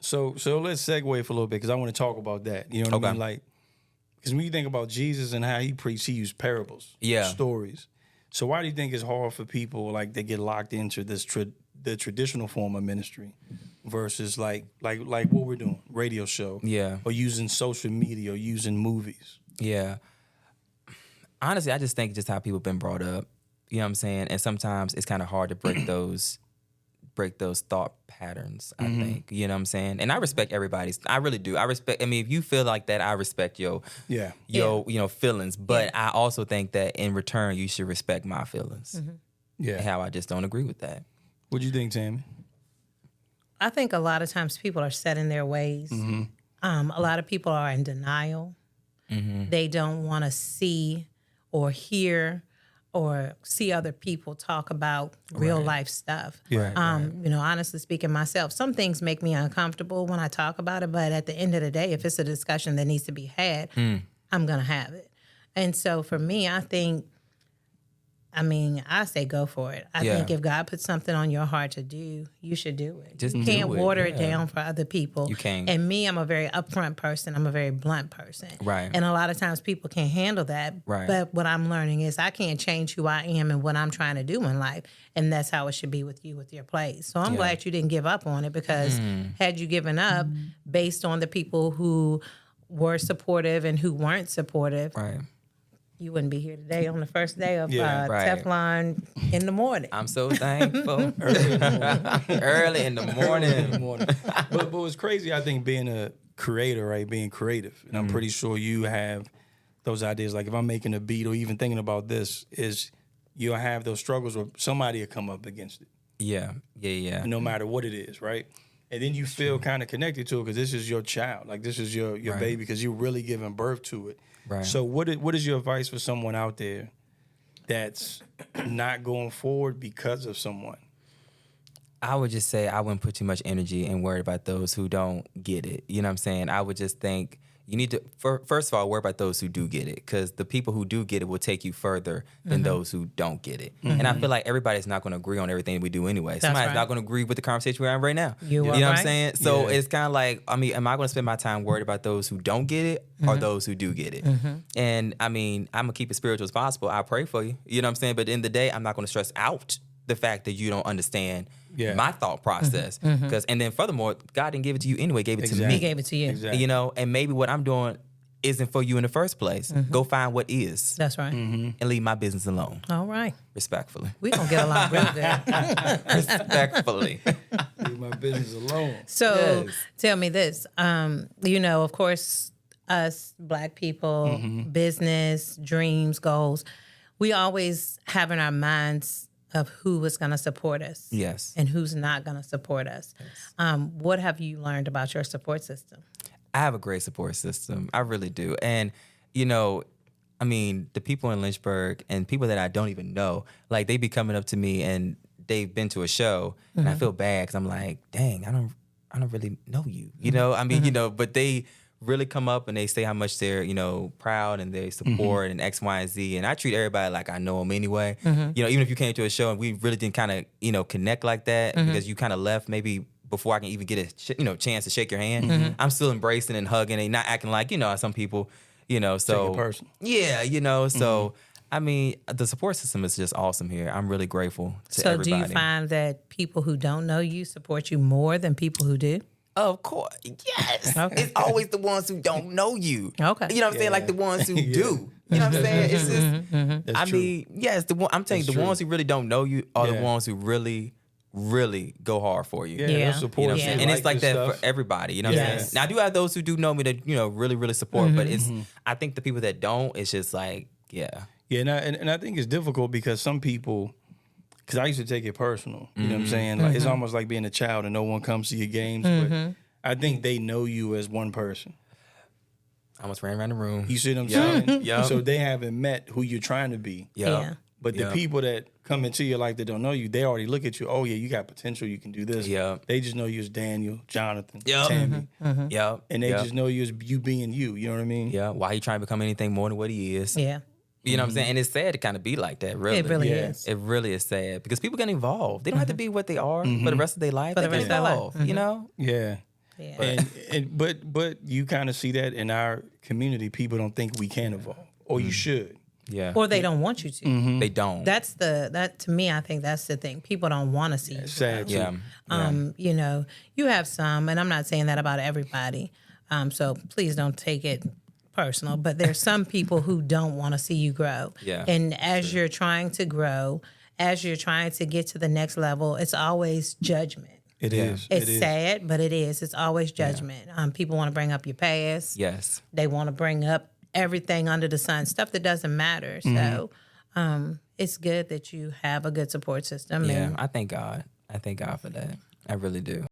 So let's segue for a little bit because I want to talk about that. You know what I mean? Like, because when you think about Jesus and how he preached, he used parables, stories. So why do you think it's hard for people like they get locked into this the traditional form of ministry versus like what we're doing, radio show, or using social media or using movies? Yeah. Honestly, I just think just how people been brought up. You know what I'm saying? And sometimes it's kind of hard to break those thought patterns, I think. You know what I'm saying? And I respect everybody's. I really do. I mean, if you feel like that, I respect your feelings. But I also think that in return, you should respect my feelings. Yeah. How I just don't agree with that. What do you think, Tammy? I think a lot of times people are set in their ways. A lot of people are in denial. They don't want to see or hear or see other people talk about real life stuff. You know, honestly speaking, myself, some things make me uncomfortable when I talk about it, but at the end of the day, if it's a discussion that needs to be had, I'm going to have it. And so for me, I say go for it. I think if God puts something on your heart to do, you should do it. You can't water it down for other people. You can't. And me, I'm a very upfront person. I'm a very blunt person. Right. And a lot of times people can't handle that. Right. But what I'm learning is I can't change who I am and what I'm trying to do in life. And that's how it should be with you, with your plays. So I'm glad you didn't give up on it, because had you given up based on the people who were supportive and who weren't supportive, you wouldn't be here today on the first day of Teflon in the morning. I'm so thankful. Early in the morning. But what's crazy, I think, being a creator, right, being creative, and I'm pretty sure you have those ideas. Like if I'm making a beat or even thinking about this, is you'll have those struggles where somebody will come up against it. Yeah. No matter what it is, right? And then you feel kind of connected to it because this is your child. Like this is your baby, because you're really giving birth to it. Right. So what is your advice for someone out there that's not going forward because of someone? I would just say I wouldn't put too much energy and worry about those who don't get it. You know what I'm saying? I would just think you need to, first of all, worry about those who do get it, because the people who do get it will take you further than those who don't get it. And I feel like everybody's not going to agree on everything we do anyway. Somebody's not going to agree with the conversation we're having right now. You know what I'm saying? So it's kind of like, I mean, am I going to spend my time worried about those who don't get it or those who do get it? And I mean, I'm going to keep it spiritual as possible. I pray for you. You know what I'm saying? But at the end of the day, I'm not going to stress out the fact that you don't understand my thought process. And then furthermore, God didn't give it to you anyway, gave it to me. He gave it to you. Exactly. You know, and maybe what I'm doing isn't for you in the first place. Go find what is. That's right. And leave my business alone. All right. Respectfully. We don't get along real good. Respectfully. Leave my business alone. So tell me this. You know, of course, us Black people, business, dreams, goals, we always have in our minds of who is going to support us. Yes. And who's not going to support us. Yes. What have you learned about your support system? I have a great support system. I really do. And, you know, I mean, the people in Lynchburg and people that I don't even know, like they be coming up to me and they've been to a show and I feel bad because I'm like, dang, I don't really know you. You know, I mean, you know, but they really come up and they say how much they're, you know, proud and they support and X, Y, and Z. And I treat everybody like I know them anyway. You know, even if you came to a show and we really didn't kind of, you know, connect like that because you kind of left maybe before I can even get a chance to shake your hand, I'm still embracing and hugging and not acting like, you know, some people, you know, so. Take it personal. Yeah, you know, so. I mean, the support system is just awesome here. I'm really grateful to everybody. So do you find that people who don't know you support you more than people who do? Of course, yes. Okay. It's always the ones who don't know you. Okay. You know what I'm saying? Like the ones who do. You know what I'm saying? It's just, I mean, yes, I'm telling you, the ones who really don't know you are the ones who really, really go hard for you. Yeah. Support. You know what I'm saying? And it's like that stuff. for everybody. You know what I'm saying? Now, I do have those who do know me that, you know, really, really support, but it's, I think the people that don't, it's just like, Yeah, and I think it's difficult because some people, because I used to take it personal. You know what I'm saying? Like it's almost like being a child and no one comes to your games. But I think they know you as one person. I almost ran around the room. You see what I'm saying? So they haven't met who you're trying to be. Yeah. But the people that come into your life that don't know you, they already look at you. Oh, yeah, you got potential. You can do this. Yeah. They just know you as Daniel, Jonathan, Tammy. Yeah. And they just know you as you being you. You know what I mean? Yeah. Why he trying to become anything more than what he is? Yeah. You know what I'm saying? And it's sad to kind of be like that, really. It really is. It really is sad because people get involved. They don't have to be what they are for the rest of their life. They get involved, you know? Yeah. Yeah. But you kind of see that in our community. People don't think we can evolve, or you should. Yeah. Or they don't want you to. Mm-hmm. They don't. That to me, I think that's the thing. People don't want to see you. Sad. Yeah. You know, you have some, and I'm not saying that about everybody. So please don't take it personal, but there's some people who don't want to see you grow. Yeah. And as you're trying to grow, as you're trying to get to the next level, it's always judgment. It is. It's sad, but it is. It's always judgment. People want to bring up your past. Yes. They want to bring up everything under the sun, stuff that doesn't matter. So it's good that you have a good support system. Yeah, I thank God. I thank God for that. I really do.